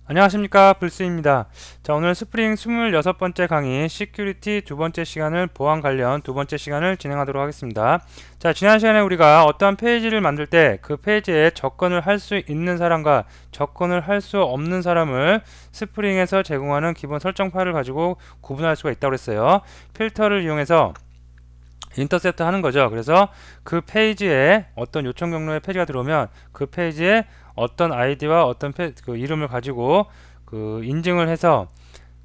안녕하십니까, 불스입니다. 자, 오늘 스프링 26번째 강의 시큐리티 두 번째 시간을 보안 관련 두 번째 시간을 진행하도록 하겠습니다. 자, 지난 시간에 우리가 어떠한 페이지를 만들 때 그 페이지에 접근을 할 수 있는 사람과 접근을 할 수 없는 사람을 스프링에서 제공하는 기본 설정 파일을 가지고 구분할 수가 있다고 했어요. 필터를 이용해서 인터셉트 하는 거죠. 그래서 그 페이지에 어떤 요청 경로의 페이지가 들어오면 그 페이지에 어떤 아이디와 어떤 그 이름을 가지고 그 인증을 해서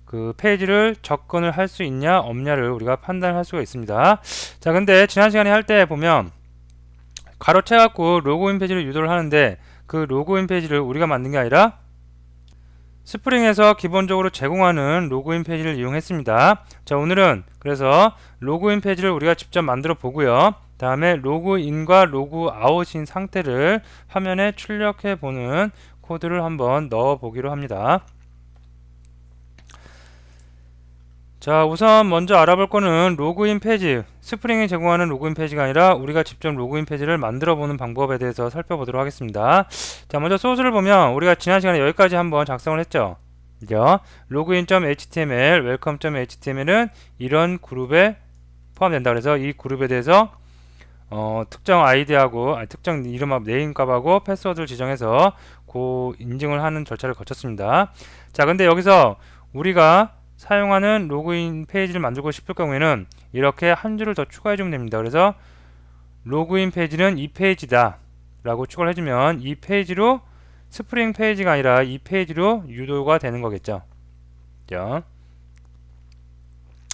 그 페이지를 접근을 할 수 있냐 없냐를 우리가 판단할 수가 있습니다. 자, 근데 지난 시간에 할 때 보면 가로채 갖고 로그인 페이지를 유도를 하는데 그 로그인 페이지를 우리가 만든 게 아니라 스프링에서 기본적으로 제공하는 로그인 페이지를 이용했습니다. 자, 오늘은 그래서 로그인 페이지를 우리가 직접 만들어 보고요. 다음에 로그인과 로그아웃인 상태를 화면에 출력해 보는 코드를 한번 넣어 보기로 합니다. 자, 우선 먼저 알아볼 거는 로그인 페이지, 스프링이 제공하는 로그인 페이지가 아니라 우리가 직접 로그인 페이지를 만들어 보는 방법에 대해서 살펴보도록 하겠습니다. 자, 먼저 소스를 보면 우리가 지난 시간에 여기까지 한번 작성을 했죠. 그죠? login.html, welcome.html은 이런 그룹에 포함된다. 그래서 이 그룹에 대해서 특정 아이디하고 특정 이름하고 네임값하고 패스워드를 지정해서 그 인증을 하는 절차를 거쳤습니다. 자, 근데 여기서 우리가 사용하는 로그인 페이지를 만들고 싶을 경우에는 이렇게 한 줄을 더 추가해 주면 됩니다. 그래서 로그인 페이지는 이 페이지다 라고 추가를 해주면 이 페이지로 스프링 페이지가 아니라 이 페이지로 유도가 되는 거겠죠.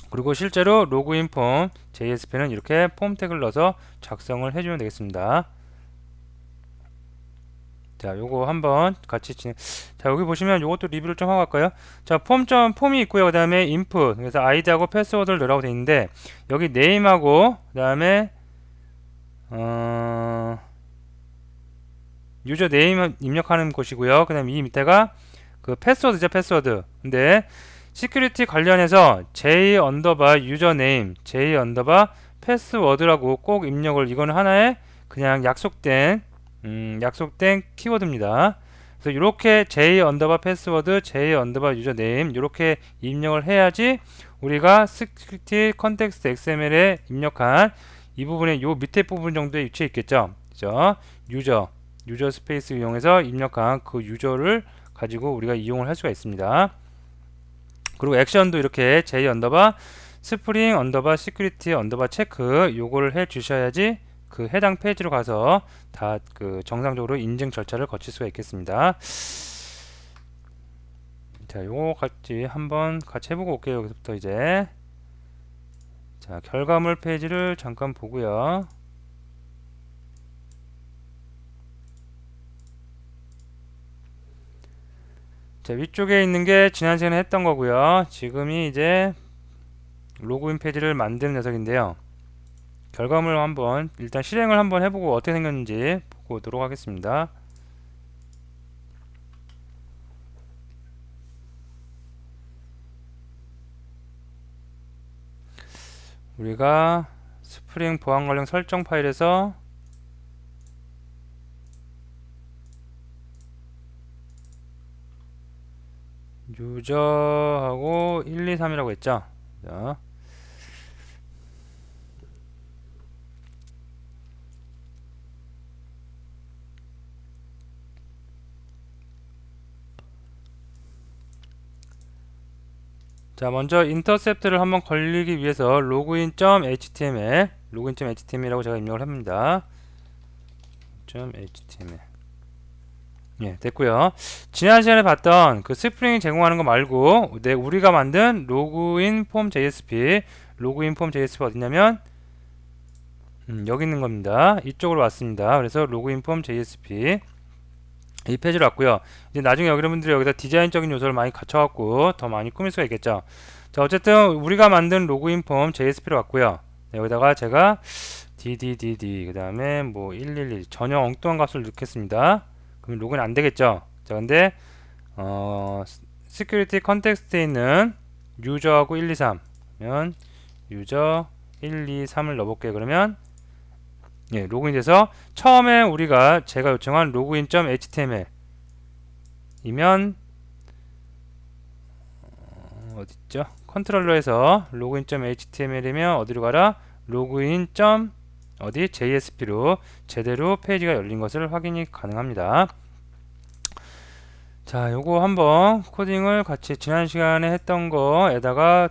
그리고 실제로 로그인 폼 JSP는 이렇게 폼 태그를 넣어서 작성을 해주면 되겠습니다. 자, 요거 한번 같이 자, 여기 보시면 요것도 리뷰를 좀 하고 갈까요? 자, 폼이 있고요. 그 다음에 input, 그래서 아이디하고 패스워드를 넣으라고 되어 있는데 여기 name하고 그 다음에 유저 네임 입력하는 곳이고요. 그 다음에 이 밑에가 그 패스워드죠, 패스워드. 근데 시큐리티 관련해서 j 언더바 유저네임, j 언더바 패스워드라고 꼭 입력을, 이거는 하나의 그냥 약속된 키워드입니다. 그래서 이렇게 j 언더바 패스워드, j 언더바 유저네임 이렇게 입력을 해야지 우리가 시큐리티 컨텍스트 XML에 입력한 이 부분에 요 밑에 부분 정도에 위치해 있겠죠. 그죠? 유저 스페이스 이용해서 입력한 그 유저를 가지고 우리가 이용을 할 수가 있습니다. 그리고 액션도 이렇게 j 언더바 스프링 언더바 시큐리티 언더바 체크 요거를 해 주셔야지 그 해당 페이지로 가서 다 그 정상적으로 인증 절차를 거칠 수가 있겠습니다. 자, 요거 한번 같이 해보고 올게요. 여기서부터 이제 자, 결과물 페이지를 잠깐 보고요. 자, 위쪽에 있는 게 지난 시간에 했던 거고요. 지금이 이제 로그인 페이지를 만드는 녀석인데요. 결과물 한번 일단 실행을 한번 해보고 어떻게 생겼는지 보고 오도록 하겠습니다. 우리가 스프링 보안 관련 설정 파일에서 유저하고 1, 2, 3이라고 했죠. 자, 먼저 인터셉트를 한번 걸리기 위해서 로그인.html이라고 제가 입력을 합니다. .html. 예, 됐고요. 지난 시간에 봤던 그 스프링이 제공하는 거 말고 우리가 만든 로그인 폼 JSP, 로그인 폼 JSP 어디냐면 여기 있는 겁니다. 이쪽으로 왔습니다. 그래서 로그인 폼 JSP 이 페이지로 왔고요. 이제 나중에 여러분들이 여기다 디자인적인 요소를 많이 갖춰갖고 더 많이 꾸밀 수가 있겠죠. 자, 어쨌든 우리가 만든 로그인 폼 JSP로 왔고요. 네, 여기다가 제가 DDDD 그 다음에 뭐 111 전혀 엉뚱한 값을 넣겠습니다. 그럼 로그인 안 되겠죠. 자, 근데 시큐리티 컨텍스트에 있는 유저하고 1, 2, 3 그러면 유저 1, 2, 3을 넣어볼게요. 그러면 예, 로그인 돼서 처음에 제가 요청한 login.html 이면 어딨죠? 컨트롤러에서 login.html이면 어디로 가라? login. 어디? JSP로 제대로 페이지가 열린 것을 확인이 가능합니다. 자, 요거 한번 코딩을 같이 지난 시간에 했던 거에다가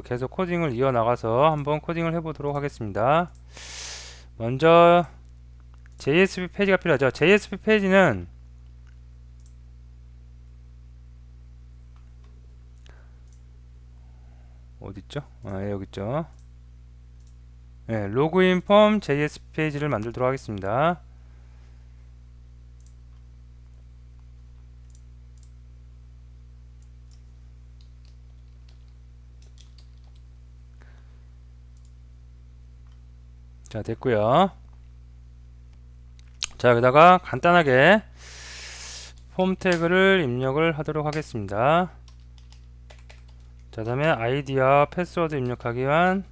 계속 코딩을 이어나가서 한번 코딩을 해보도록 하겠습니다. 먼저 JSP 페이지가 필요하죠. JSP 페이지는 어딨죠? 여기 있죠. 네, 로그인 폼 JSP 페이지를 만들도록 하겠습니다. 자, 됐고요. 자, 여기다가 간단하게 폼 태그를 입력을 하도록 하겠습니다. 자, 다음에 아이디와 패스워드 입력하기 위한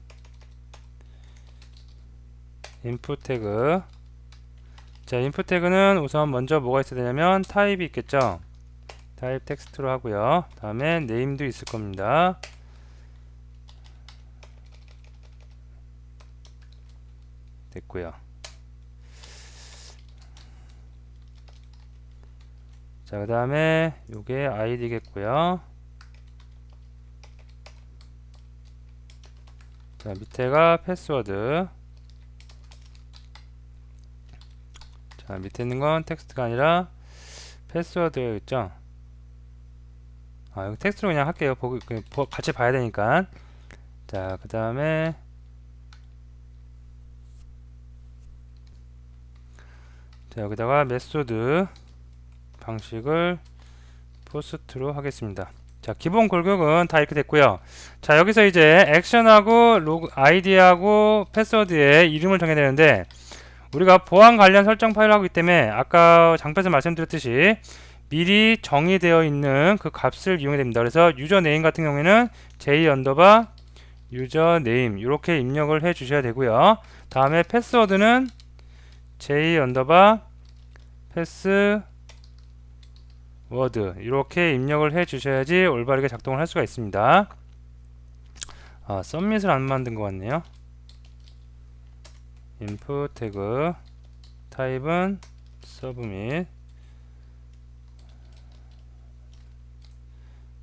인풋 태그. 자, 인풋 태그는 우선 먼저 뭐가 있어야 되냐면 타입이 있겠죠. 타입 텍스트로 하고요. 다음에 네임도 있을 겁니다. 됐고요. 자, 그 다음에 요게 아이디겠고요. 자, 밑에가 패스워드. 자, 밑에 있는 건 텍스트가 아니라 패스워드였죠. 여기 텍스트로 그냥 할게요. 같이 봐야 되니까. 자, 그 다음에 자, 여기다가 메소드 방식을 포스트로 하겠습니다. 자, 기본 골격은 다 이렇게 됐고요. 자, 여기서 이제 액션하고 아이디하고 패스워드의 이름을 정해야 되는데, 우리가 보안 관련 설정 파일을 하기 때문에 아까 장표에서 말씀드렸듯이 미리 정의되어 있는 그 값을 이용해야 됩니다. 그래서 유저네임 같은 경우에는 j 유저네임 이렇게 입력을 해 주셔야 되고요. 다음에 패스워드는 j 패스워드 이렇게 입력을 해 주셔야지 올바르게 작동을 할 수가 있습니다. 서밋을 안 만든 것 같네요. 인풋 태그 타입은 서브밋.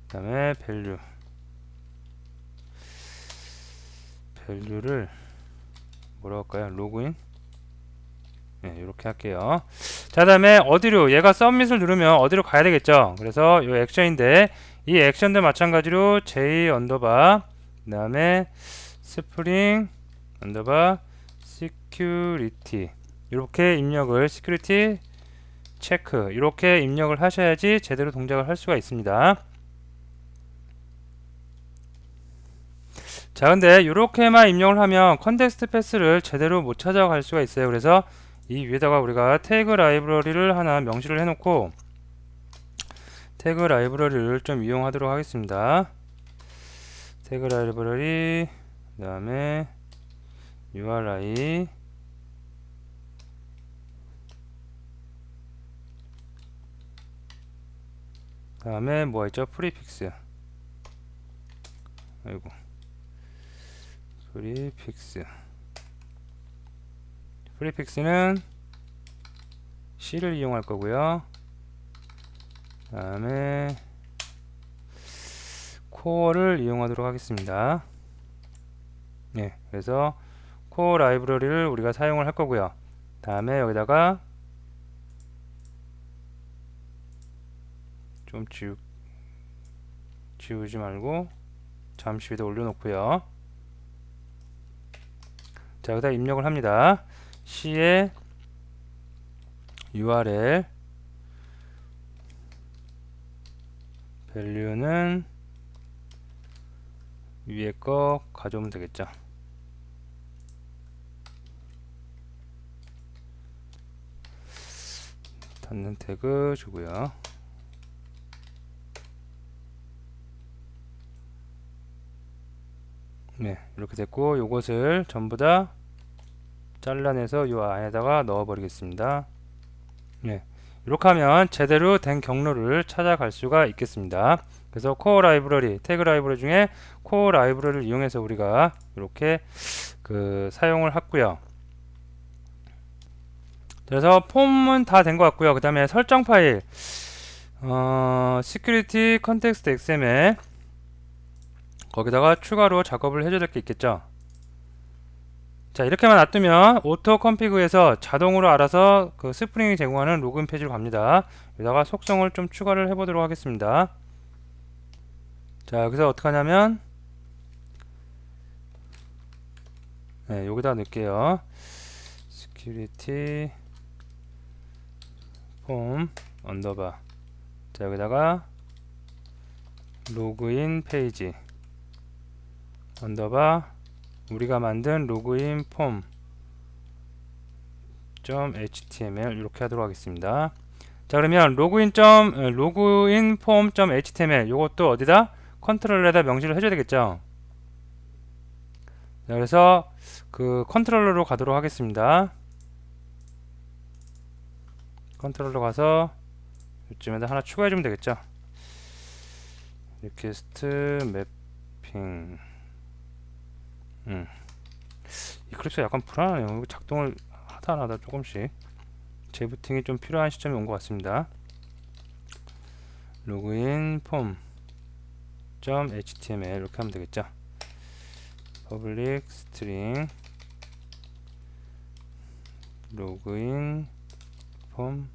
그 다음에 밸류를 뭐라고 할까요? 로그인. 네, 이렇게 할게요. 자, 다음에 어디로, 얘가 서밋을 누르면 어디로 가야 되겠죠. 그래서 이 액션인데 이 액션도 마찬가지로 j 그 다음에 스프링 시큐리티 이렇게 입력을 시큐리티 체크 이렇게 입력을 하셔야지 제대로 동작을 할 수가 있습니다. 자, 근데 이렇게만 입력을 하면 컨텍스트 패스를 제대로 못 찾아갈 수가 있어요. 그래서 이 위에다가 우리가 태그 라이브러리를 하나 명시를 해놓고 태그 라이브러리를 좀 이용하도록 하겠습니다. 태그 라이브러리 그 다음에 URI 그 다음에 뭐가 있죠? 프리픽스. 아이고 프리픽스는 C를 이용할 거고요. 그 다음에 코어를 이용하도록 하겠습니다. 네, 그래서 코어 라이브러리를 우리가 사용을 할 거고요. 다음에 여기다가 좀 지우지 말고 잠시 위에다 올려놓고요. 자, 여기다 입력을 합니다. C의 URL value는 위에 거 가져오면 되겠죠. 닫는 태그 주고요. 네, 이렇게 됐고 요것을 전부 다 잘라내서 요 안에다가 넣어 버리겠습니다. 네, 이렇게 하면 제대로 된 경로를 찾아갈 수가 있겠습니다. 그래서 코어 라이브러리, 태그 라이브러리 중에 코어 라이브러리를 이용해서 우리가 이렇게 사용을 했고요. 그래서 폼은 다 된 것 같고요. 그 다음에 설정 파일, security context XML 거기다가 추가로 작업을 해줘야 될 게 있겠죠. 자, 이렇게만 놔두면 오토 컨피그에서 자동으로 알아서 스프링이 제공하는 로그인 페이지로 갑니다. 여기다가 속성을 좀 추가를 해보도록 하겠습니다. 자, 여기서 어떻게 하냐면 여기다 넣을게요. security form 언더바, 자, 여기다가 로그인 페이지 언더바 우리가 만든 로그인 폼 .html 이렇게 하도록 하겠습니다. 자, 그러면 로그인 폼 .html 요것도 어디다 컨트롤러에다 명시를 해줘야 되겠죠. 자, 그래서 컨트롤러로 가도록 하겠습니다. 컨트롤러 가서 이쯤에다 하나 추가해 주면 되겠죠. 리퀘스트 매핑. 이클립스가 약간 불안하네요. 작동을 하다 안 하다 조금씩 재부팅이 좀 필요한 시점이 온 것 같습니다. 로그인 폼 .html 이렇게 하면 되겠죠. public string 로그인 폼,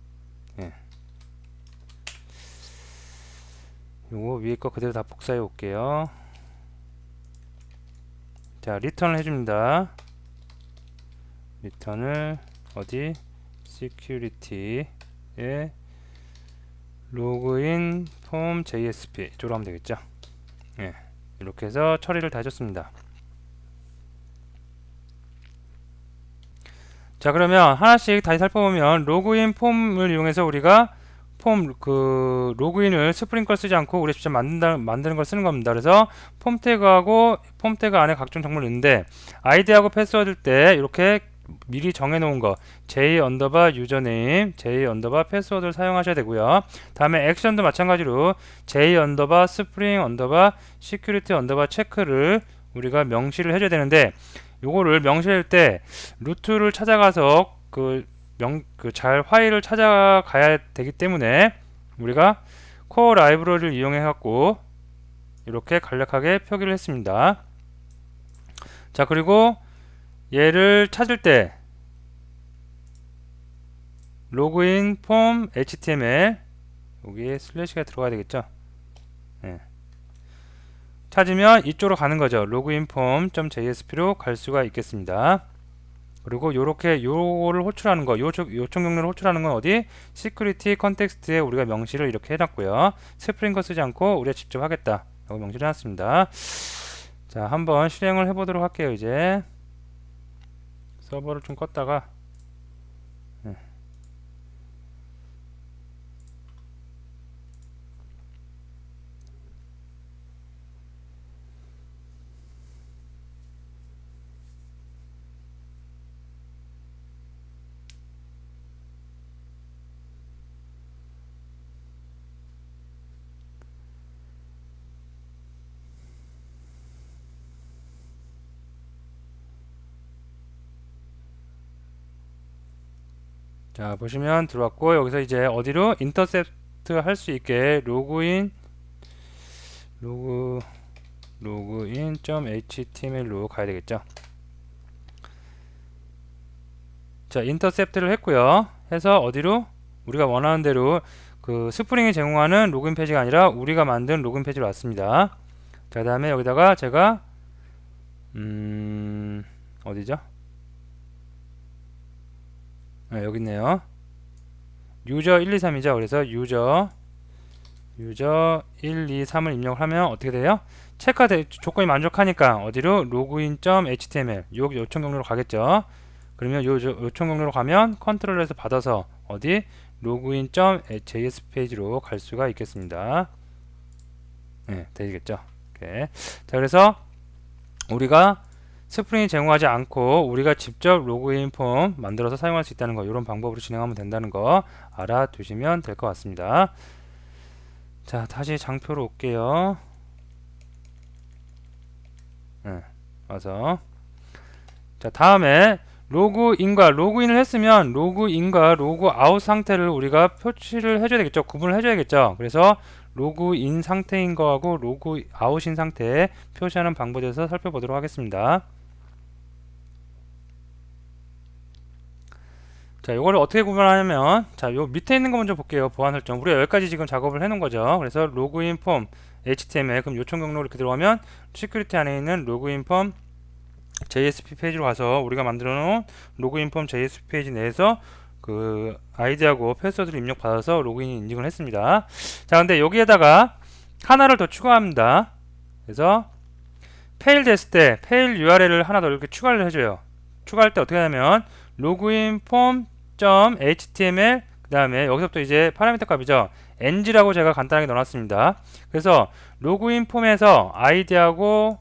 요거 위에 거 그대로 다 복사해 올게요. 자, 리턴을 해줍니다. 리턴을 어디? security에 로그인 폼 JSP 이쪽으로 하면 되겠죠. 이렇게 해서 처리를 다 해줬습니다. 자, 그러면 하나씩 다시 살펴보면 로그인 폼을 이용해서 우리가 로그인을 스프링 걸 쓰지 않고 우리 직접 만드는 걸 쓰는 겁니다. 그래서 폼 태그하고 폼 태그 안에 각종 정보를 넣는데 아이디하고 패스워드일 때 이렇게 미리 정해 놓은 거 j 언더바 유저네임, j 언더바 패스워드를 사용하셔야 되고요. 다음에 액션도 마찬가지로 j 언더바 스프링 언더바 시큐리티 언더바 체크를 우리가 명시를 해줘야 되는데 요거를 명시할 때 루트를 찾아가서 잘 파일을 찾아가야 되기 때문에 우리가 코어 라이브러리를 이용해 갖고 이렇게 간략하게 표기를 했습니다. 자, 그리고 얘를 찾을 때 로그인 폼 html 여기에 슬래시가 들어가야 되겠죠. 찾으면 이쪽으로 가는 거죠. 로그인 폼 .jsp로 갈 수가 있겠습니다. 그리고 요거를 호출하는 거, 요청 경로를 호출하는 건 어디? 시큐리티 컨텍스트에 우리가 명시를 이렇게 해놨고요. 스프링 거 쓰지 않고 우리가 직접 하겠다 라고 명시를 해놨습니다. 자, 한번 실행을 해보도록 할게요. 이제 서버를 좀 껐다가 자, 보시면 들어왔고 여기서 이제 어디로 인터셉트 할 수 있게 로그인 .html로 가야 되겠죠. 자, 인터셉트를 했고요. 해서 어디로? 우리가 원하는 대로 스프링이 제공하는 로그인 페이지가 아니라 우리가 만든 로그인 페이지로 왔습니다. 자, 그 다음에 여기다가 제가 어디죠? 여기 있네요. 유저 123이죠. 그래서 유저 1, 2, 3을 입력을 하면 어떻게 돼요? 체크가 조건이 만족하니까 어디로? 로그인.html 요청 경로로 가겠죠. 그러면 요청 경로로 가면 컨트롤에서 받아서 어디? 로그인.js 페이지로 갈 수가 있겠습니다. 되겠죠. 오케이. 자, 그래서 우리가 스프링이 제공하지 않고 우리가 직접 로그인 폼 만들어서 사용할 수 있다는 거, 이런 방법으로 진행하면 된다는 거 알아두시면 될 것 같습니다. 자, 다시 장표로 올게요. 와서 자, 다음에 로그인을 했으면 로그인과 로그아웃 상태를 우리가 표시를 해줘야 되겠죠. 구분을 해줘야 겠죠. 그래서 로그인 상태인 거하고 로그아웃인 상태 표시하는 방법에 대해서 살펴보도록 하겠습니다. 자, 이거를 어떻게 구분하냐면, 자, 요 밑에 있는 거 먼저 볼게요. 보안 설정. 우리가 여기까지 지금 작업을 해 놓은 거죠. 그래서 로그인 폼 HTML, 그럼 요청 경로 이렇게 들어가면 시큐리티 안에 있는 로그인 폼 JSP 페이지로 가서 우리가 만들어 놓은 로그인 폼 JSP 페이지 내에서 그 아이디하고 패스워드를 입력받아서 로그인 인증을 했습니다. 자, 근데 여기에다가 하나를 더 추가합니다. 그래서 페일 됐을 때 페일 URL을 하나 더 이렇게 추가를 해줘요. 추가할 때 어떻게 하냐면 로그인 폼 .html 그 다음에 여기서부터 이제 파라미터 값이죠. ng라고 제가 간단하게 넣어놨습니다. 그래서 로그인 폼에서 아이디하고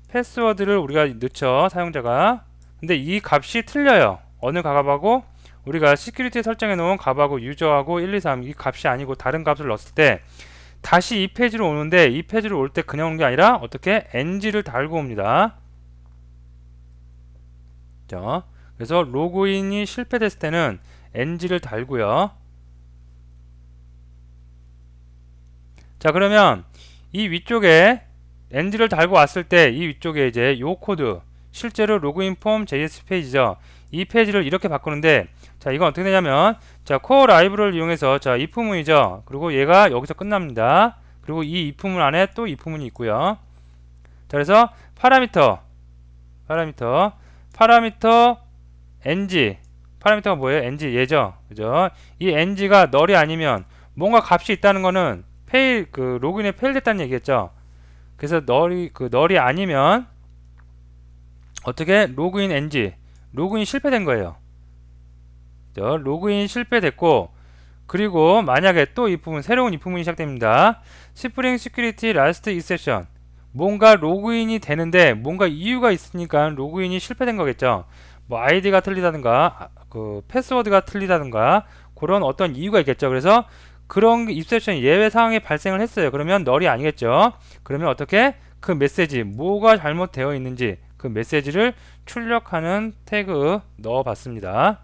패스워드를 우리가 넣죠. 사용자가. 근데 이 값이 틀려요. 어느 값하고 우리가 시큐리티 설정해 놓은 값하고 유저하고 1, 2, 3 이 값이 아니고 다른 값을 넣었을 때 다시 이 페이지로 오는데 이 페이지로 올 때 그냥 오는 게 아니라 어떻게 ng를 달고 옵니다. 자, 그래서 로그인이 실패됐을 때는 ng를 달고요. 자, 그러면 이 위쪽에 ng를 달고 왔을 때 이 위쪽에 이제 요 코드 실제로 로그인 폼 JS 페이지죠. 이 페이지를 이렇게 바꾸는데, 자, 이건 어떻게 되냐면, 자, 코어 라이브러리를 이용해서, 자, if문이죠. 그리고 얘가 여기서 끝납니다. 그리고 이 if문 안에 또 if문이 있고요. 자, 그래서 파라미터 ng 파라미터가 뭐예요? ng 얘죠. 그죠? 이 ng가 널이 아니면 뭔가 값이 있다는 거는 로그인에 페일됐다는 얘기겠죠. 그래서 널이 아니면 어떻게 로그인 ng 로그인 실패된 거예요. 로그인 실패됐고, 그리고 만약에 또 새로운 if문이 시작됩니다. 스프링 시큐리티 라스트 익셉션, 뭔가 로그인이 되는데 뭔가 이유가 있으니까 로그인이 실패된 거겠죠. 뭐 아이디가 틀리다든가 그 패스워드가 틀리다든가 그런 어떤 이유가 있겠죠. 그래서 그런 익셉션 예외 상황이 발생을 했어요. 그러면 널이 아니겠죠. 그러면 어떻게 그 메시지 뭐가 잘못되어 있는지 그 메시지를 출력하는 태그 넣어 봤습니다.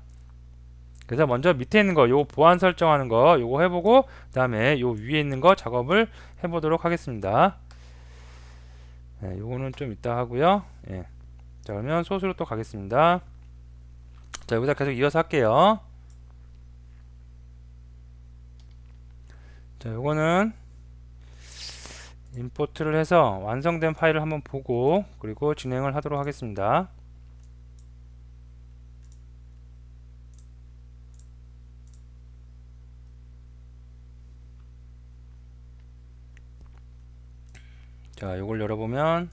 그래서 먼저 밑에 있는 거, 요 보안 설정하는 거 요거 해보고, 그 다음에 요 위에 있는 거 작업을 해보도록 하겠습니다. 네, 요거는 좀 이따 하고요. 예. 자, 그러면 소스로 또 가겠습니다. 자, 여기다 계속 이어서 할게요. 자, 요거는 임포트를 해서 완성된 파일을 한번 보고 그리고 진행을 하도록 하겠습니다. 자, 요걸 열어보면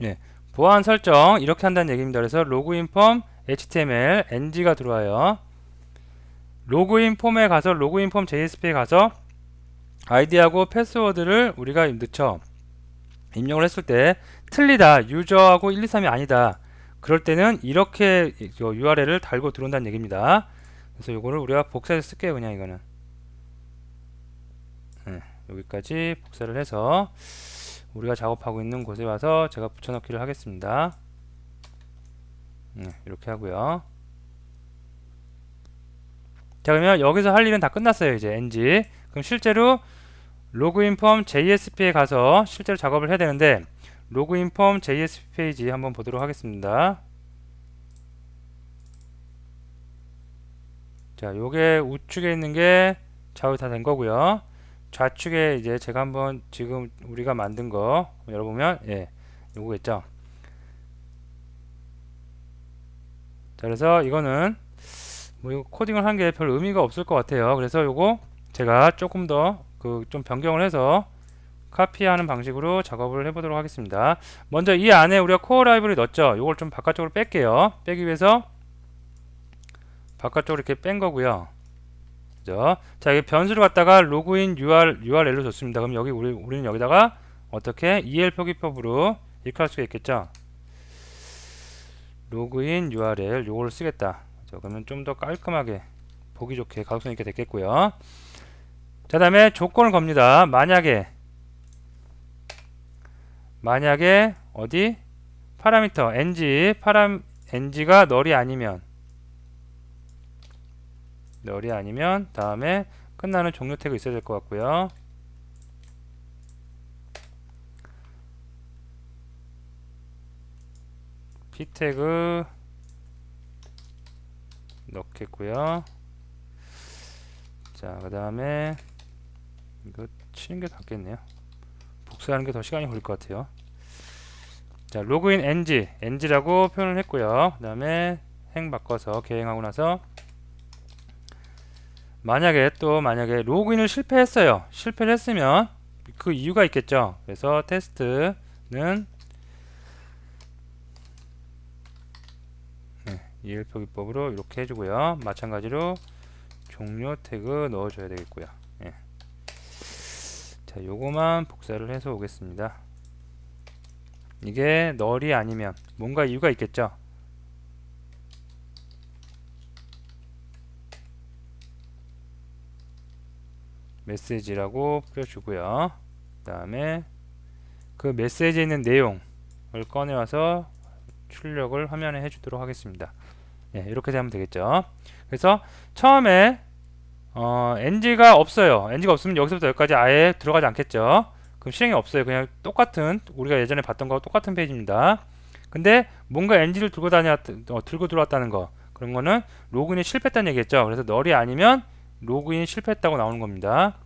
예, 보안 설정 이렇게 한다는 얘기입니다. 그래서 로그인 폼 HTML ng가 들어와요. 로그인 폼에 가서 로그인 폼 JSP에 가서 아이디하고 패스워드를 우리가 넣죠. 입력을 했을 때 틀리다, 유저하고 1, 2, 3이 아니다, 그럴 때는 이렇게 URL을 달고 들어온다는 얘기입니다. 그래서 요거를 우리가 복사해서 쓸게요. 그냥 이거는 여기까지 복사를 해서 우리가 작업하고 있는 곳에 와서 제가 붙여넣기를 하겠습니다. 이렇게 하고요. 자, 그러면 여기서 할 일은 다 끝났어요. 이제 ng. 그럼 실제로 로그인 폼 JSP에 가서 실제로 작업을 해야 되는데, 로그인 폼 JSP 페이지 한번 보도록 하겠습니다. 자, 요게 우측에 있는 게 작업이 다 된 거고요. 좌측에 이제 제가 한번 지금 우리가 만든 거 열어보면, 예, 요거겠죠. 자, 그래서 이거는 뭐 이거 코딩을 한 게 별 의미가 없을 것 같아요. 그래서 요거 제가 조금 더 좀 변경을 해서 카피하는 방식으로 작업을 해보도록 하겠습니다. 먼저 이 안에 우리가 코어 라이브러리 넣었죠. 요걸 좀 바깥쪽으로 뺄게요. 빼기 위해서 바깥쪽으로 이렇게 뺀 거고요. 그죠? 자, 이 변수를 갖다가 로그인 URL로 줬습니다. 그럼 여기 우리는 여기다가 어떻게 EL 표기법으로 이렇게 할 수가 있겠죠? 로그인 URL 요거를 쓰겠다. 그죠? 그러면 좀 더 깔끔하게 보기 좋게 가독성 있게 됐겠고요. 자, 다음에 조건을 겁니다. 만약에 어디 파라미터 ng가 널이 아니면 다음에 끝나는 종료 태그 있어야 될 것 같고요. p 태그 넣겠고요. 자, 그 다음에 이거 치는 게 낫겠네요. 복사하는 게 더 시간이 걸릴 것 같아요. 자, 로그인 ng라고 표현을 했고요. 그 다음에 행 바꿔서 개행하고 나서 만약에 로그인을 실패를 했으면 그 이유가 있겠죠. 그래서 테스트는 EL 표기법으로 이렇게 해주고요. 마찬가지로 종료 태그 넣어줘야 되겠고요. 예. 자, 요거만 복사를 해서 오겠습니다. 이게 널이 아니면 뭔가 이유가 있겠죠. 메시지라고 뿌려주고요. 그 다음에 그 메시지에 있는 내용을 꺼내와서 출력을 화면에 해주도록 하겠습니다. 예, 이렇게 되면 되겠죠. 그래서 처음에 ng가 없어요. ng가 없으면 여기서부터 여기까지 아예 들어가지 않겠죠. 그럼 실행이 없어요. 그냥 똑같은 우리가 예전에 봤던 거와 똑같은 페이지입니다. 근데 뭔가 ng를 들고 들어왔다는 거, 그런 거는 로그인이 실패했다는 얘기겠죠. 그래서 널이 아니면 로그인 실패했다고 나오는 겁니다.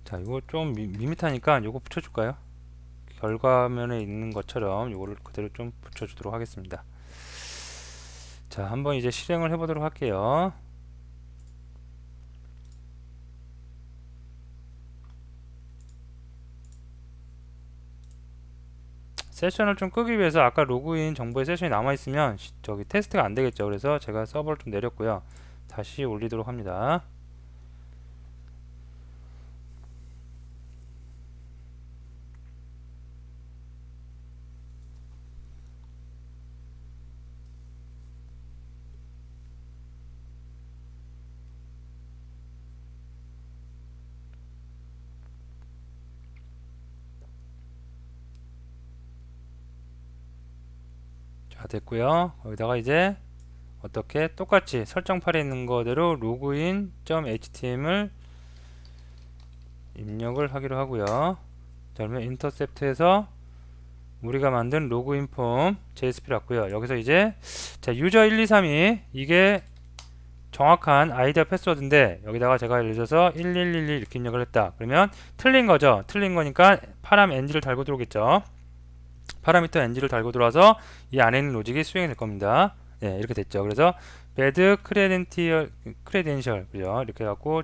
자, 이거 좀 밋밋하니까 이거 붙여줄까요? 결과면에 있는 것처럼 이거를 그대로 좀 붙여주도록 하겠습니다. 자, 한번 이제 실행을 해보도록 할게요. 세션을 좀 끄기 위해서 아까 로그인 정보의 세션이 남아있으면 저기 테스트가 안되겠죠. 그래서 제가 서버를 좀 내렸고요. 다시 올리도록 합니다. 자, 됐고요. 거기다가 이제 어떻게 똑같이 설정판에 있는 거대로 login.html 입력을 하기로 하고요. 자, 그러면 인터셉트에서 우리가 만든 로그인 폼 JSP를 왔고요. 여기서 이제 자, 유저 1232 이게 정확한 아이디와 패스워드인데 여기다가 제가 예를 들어서 1111 이렇게 입력을 했다. 그러면 틀린 거죠. 틀린 거니까 파람 ng를 달고 들어오겠죠. 파라미터 ng를 달고 들어와서 이 안에 있는 로직이 수행이 될 겁니다. 네, 이렇게 됐죠. 그래서 bad credential 그죠? 이렇게 해갖고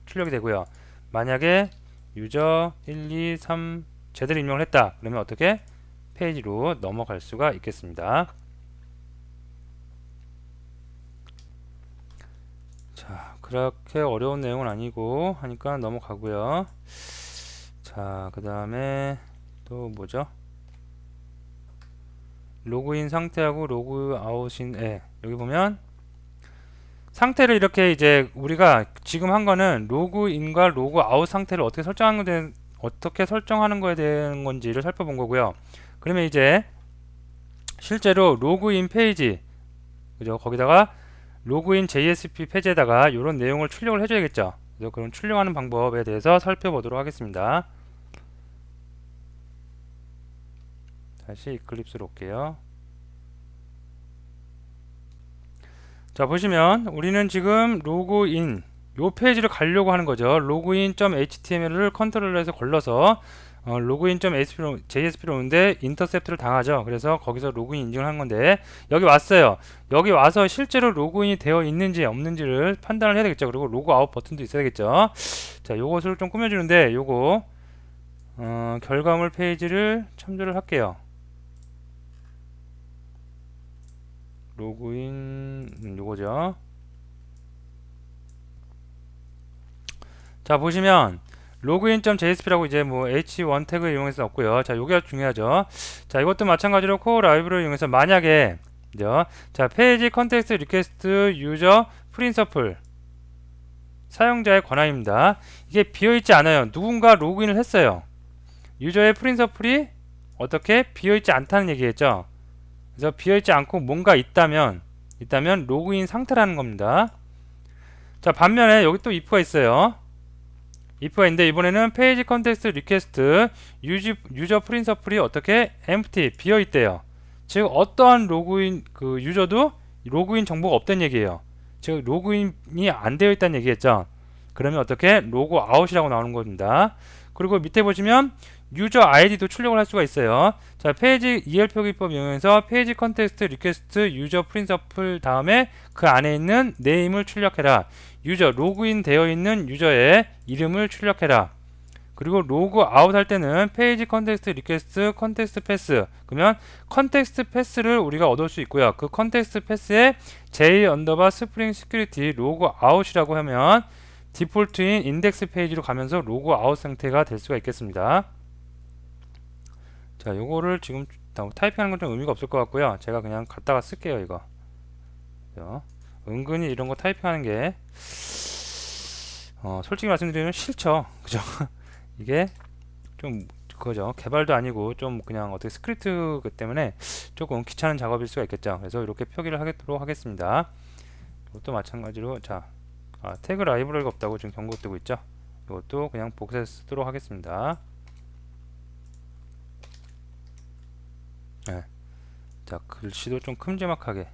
출력이 되고요. 만약에 유저 1, 2, 3 제대로 입력을 했다. 그러면 어떻게 페이지로 넘어갈 수가 있겠습니다. 자, 그렇게 어려운 내용은 아니고 하니까 넘어가고요. 자, 그 다음에 또 뭐죠? 로그인 상태하고 로그아웃인 여기 보면 상태를 이렇게 이제 우리가 지금 한 거는 로그인과 로그아웃 상태를 어떻게 설정하는 거에 대한 건지를 살펴본 거고요. 그러면 이제 실제로 로그인 페이지 그죠? 거기다가 로그인 JSP 페이지에다가 이런 내용을 출력을 해줘야겠죠. 그래서 그런 출력하는 방법에 대해서 살펴보도록 하겠습니다. 다시 이클립스로 올게요. 자, 보시면 우리는 지금 로그인 요 페이지를 가려고 하는 거죠. 로그인.html을 컨트롤 해서 걸러서 JSP로 오는데 인터셉트를 당하죠. 그래서 거기서 로그인 인증을 한 건데 여기 왔어요. 여기 와서 실제로 로그인이 되어 있는지 없는지를 판단을 해야 되겠죠. 그리고 로그아웃 버튼도 있어야 되겠죠. 자, 요것을 좀 꾸며주는데 요거 결과물 페이지를 참조를 할게요. 로그인 요거죠. 자, 보시면 login.jsp라고 이제 뭐 h1 태그 이용해서 넣었고요. 자, 요게 중요하죠. 자, 이것도 마찬가지로 코어 라이브러리 이용해서 만약에 그죠? 자, 페이지 컨텍스트 리퀘스트 유저 프린서플 사용자의 권한입니다. 이게 비어있지 않아요. 누군가 로그인을 했어요. 유저의 프린서플이 어떻게 비어있지 않다는 얘기겠죠. 그래서 비어있지 않고 뭔가 있다면 로그인 상태라는 겁니다. 자, 반면에 여기 또 if가 있어요. if가 있는데 이번에는 페이지 컨텍스트 리퀘스트 유저 프린서플이 어떻게 empty 비어있대요. 즉 어떠한 로그인 그 유저도 로그인 정보가 없다는 얘기예요. 즉 로그인이 안 되어 있다는 얘기겠죠. 그러면 어떻게 로그 아웃이라고 나오는 겁니다. 그리고 밑에 보시면 유저 아이디도 출력을 할 수가 있어요. 자, 페이지 EL 표기법 이용해서 페이지 컨텍스트 리퀘스트 유저 프린서플 다음에 그 안에 있는 네임을 출력해라. 유저 로그인 되어 있는 유저의 이름을 출력해라. 그리고 로그 아웃 할 때는 페이지 컨텍스트 리퀘스트 컨텍스트 패스 그러면 컨텍스트 패스를 우리가 얻을 수 있고요. 그 컨텍스트 패스에 j 언더바 스프링 시큐리티 로그 아웃이라고 하면 디폴트인 인덱스 페이지로 가면서 로그 아웃 상태가 될 수가 있겠습니다. 자, 요거를 지금 타이핑하는 건 좀 의미가 없을 것 같고요. 제가 그냥 갖다가 쓸게요, 이거. 은근히 이런 거 타이핑하는 게 솔직히 말씀드리면 싫죠. 그죠? 이게 좀 그거죠. 개발도 아니고 좀 그냥 어떻게 스크립트 그 때문에 조금 귀찮은 작업일 수가 있겠죠. 그래서 이렇게 표기를 하도록 하겠습니다. 이것도 마찬가지로 자, 태그 라이브러리가 없다고 지금 경고 뜨고 있죠. 이것도 그냥 복사해서 쓰도록 하겠습니다. 네. 자, 글씨도 좀 큼지막하게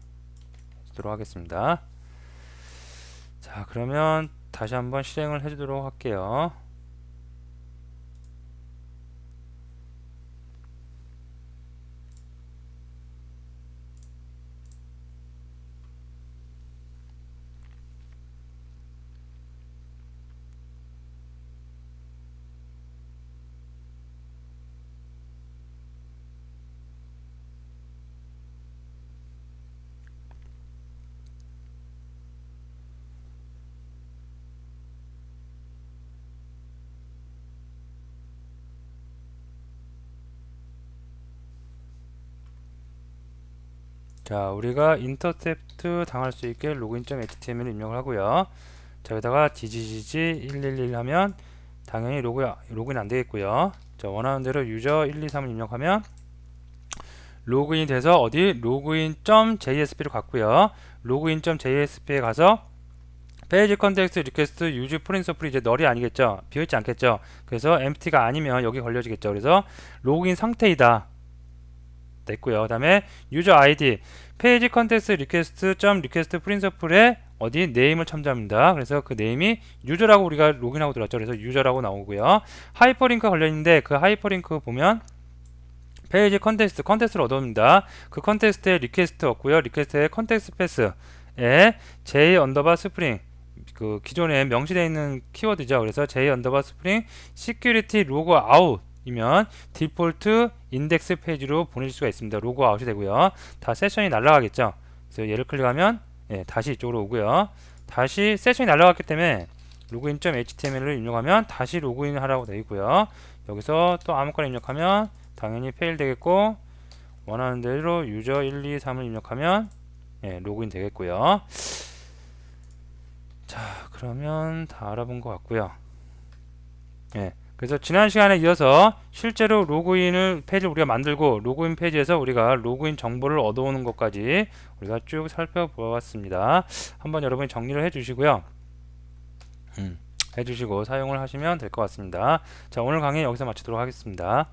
쓰도록 하겠습니다. 자, 그러면 다시 한번 실행을 해주도록 할게요. 자, 우리가 인터셉트 당할 수 있게 login.html을 입력을 하고요. 자, 여기다가 ggg 111 하면 당연히 로그인 안 되겠고요. 자, 원하는 대로 유저 123을 입력하면 로그인이 돼서 어디 login.jsp로 갔고요. login.jsp에 가서 페이지 컨텍스트 리퀘스트 유즈 프린서플이 이제 널이 아니겠죠. 비어있지 않겠죠. 그래서 empty가 아니면 여기 걸려지겠죠. 그래서 로그인 상태이다 됐고요. 그 다음에 유저 아이디 페이지 컨텍스트 리퀘스트 점 리퀘스트 프린서플에 어디 네임을 첨부합니다. 그래서 그 네임이 유저라고 우리가 로그인하고 들어왔죠. 그래서 유저라고 나오고요. 하이퍼링크 걸려있는데 그 하이퍼링크 보면 페이지 컨텍스트를 얻어옵니다. 그 컨텍스트에 리퀘스트 얻고요. 리퀘스트에 컨텍스트 패스에 j 언더바 스프링 그 기존에 명시되어 있는 키워드죠. 그래서 j 언더바 스프링 시큐리티 로그 아웃 이면 디폴트 인덱스 페이지로 보낼 수가 있습니다. 로그 아웃이 되고요. 다 세션이 날아가겠죠. 그래서 얘를 클릭하면 다시 이쪽으로 오고요. 다시 세션이 날아갔기 때문에 login.html을 입력하면 다시 로그인 하라고 되어 있고요. 여기서 또 아무거나 입력하면 당연히 페일 되겠고 원하는 대로 유저 1, 2, 3을 입력하면 로그인 되겠고요. 자, 그러면 다 알아본 것 같고요. 그래서 지난 시간에 이어서 실제로 로그인을 페이지를 우리가 만들고 로그인 페이지에서 우리가 로그인 정보를 얻어오는 것까지 우리가 쭉 살펴보았습니다. 한번 여러분이 정리를 해주시고요. 해주시고 사용을 하시면 될 것 같습니다. 자, 오늘 강의 여기서 마치도록 하겠습니다.